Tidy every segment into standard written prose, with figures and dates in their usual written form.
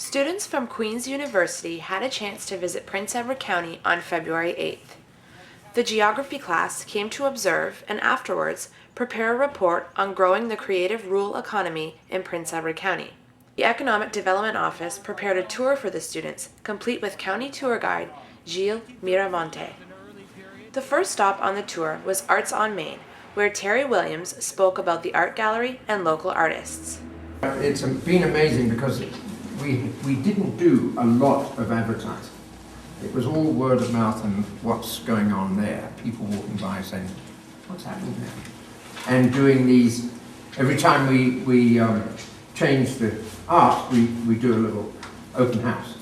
Students from Queen's University had a chance to visit Prince Edward County on February 8th. The geography class came to observe and afterwards prepare a report on growing the creative rural economy in Prince Edward County. The Economic Development Office prepared a tour for the students, complete with county tour guide Gilles Miramonte. The first stop on the tour was Arts on Main, where Terry Williams spoke about the art gallery and local artists. It's been amazing because we didn't do a lot of advertising. It was all word of mouth and what's going on there. People walking by saying, what's happening there? And doing these, every time we change the art, we do a little open house.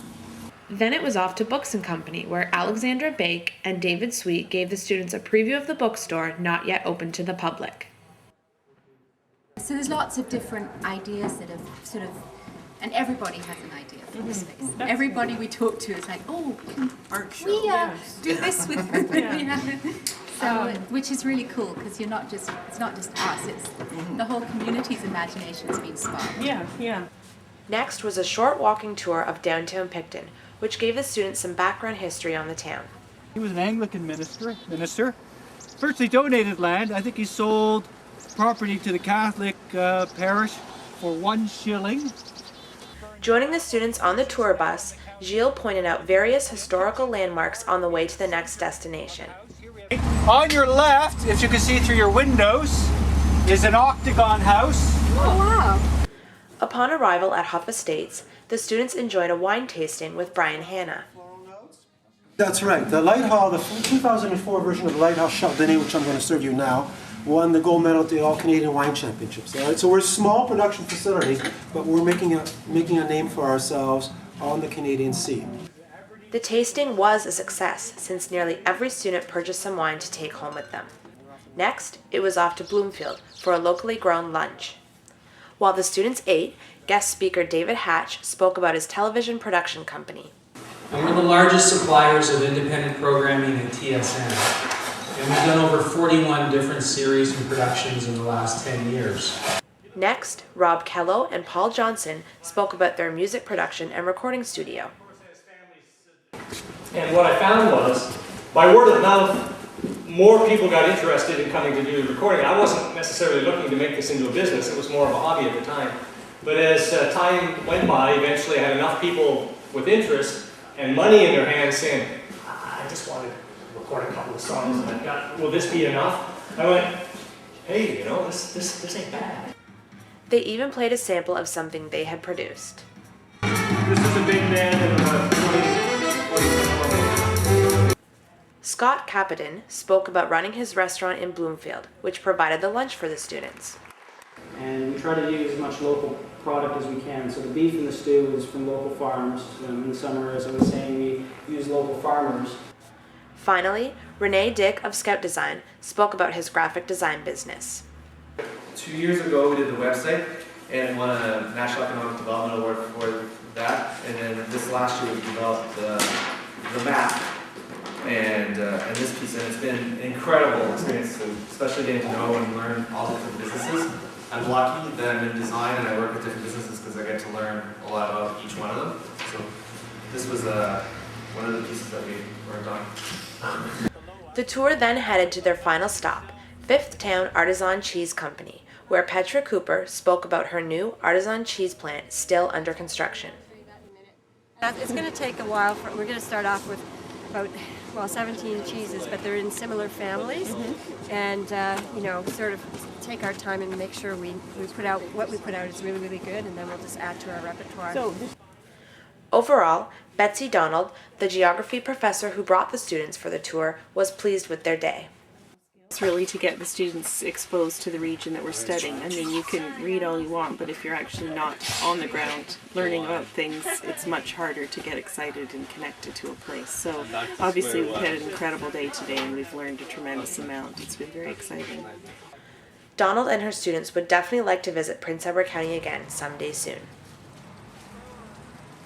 Then it was off to Books & Company, where Alexandra Bake and David Sweet gave the students a preview of the bookstore not yet open to the public. So there's lots of different ideas that have sort of, and everybody has an idea for the space. Everybody we talk to is like, oh, do this with so, which is really cool because it's not just us, it's the whole community's imagination has been sparked. Next was a short walking tour of downtown Picton, which gave the students some background history on the town. He was an Anglican minister. First he donated land. I think he sold property to the Catholic parish for 1 shilling. Joining the students on the tour bus, Gilles pointed out various historical landmarks on the way to the next destination. On your left, as you can see through your windows, is an octagon house. Oh wow! Upon arrival at Huff Estates, the students enjoyed a wine tasting with Brian Hanna. That's right. The Lighthouse, the 2004 version of the Lighthouse Chardonnay, which I'm going to serve you now, won the gold medal at the All-Canadian Wine Championships. All right? So we're a small production facility, but we're making a name for ourselves on the Canadian sea. The tasting was a success, since nearly every student purchased some wine to take home with them. Next, it was off to Bloomfield for a locally grown lunch. While the students ate, guest speaker David Hatch spoke about his television production company. And we're the largest suppliers of independent programming at TSN. And we've done over 41 different series and productions in the last 10 years. Next, Rob Kello and Paul Johnson spoke about their music production and recording studio. And what I found was, by word of mouth, more people got interested in coming to do recording. I wasn't necessarily looking to make this into a business, it was more of a hobby at the time. But as time went by, eventually I had enough people with interest and money in their hands saying, I just wanted to record a couple of songs and I got, will this be enough? I went, hey, this ain't bad. They even played a sample of something they had produced. This is a big band of about 20, Scott Capitan spoke about running his restaurant in Bloomfield, which provided the lunch for the students. And we try to use as much local product as we can. So the beef and the stew is from local farms. In summer, as I was saying, we use local farmers. Finally, Renee Dick of Scout Design spoke about his graphic design business. 2 years ago we did the website and won a National Economic Development Award for that. And then this last year we developed the map and this piece, and it's been an incredible experience, especially getting to know and learn all the different businesses. I'm lucky that I'm in design and I work with different businesses because I get to learn a lot about each one of them. So this was one of the pieces that we worked on. The tour then headed to their final stop, Fifth Town Artisan Cheese Company, where Petra Cooper spoke about her new artisan cheese plant still under construction. It's going to take a while. We're going to start off with about 17 cheeses, but they're in similar families, and sort of take our time and make sure we put out what we put out is really, really good, and then we'll just add to our repertoire. Overall, Betsy Donald, the geography professor who brought the students for the tour, was pleased with their day. It's really to get the students exposed to the region that we're studying. I mean, you can read all you want, but if you're actually not on the ground learning about things, it's much harder to get excited and connected to a place. So obviously we've had an incredible day today and we've learned a tremendous amount. It's been very exciting. Donald and her students would definitely like to visit Prince Edward County again someday soon.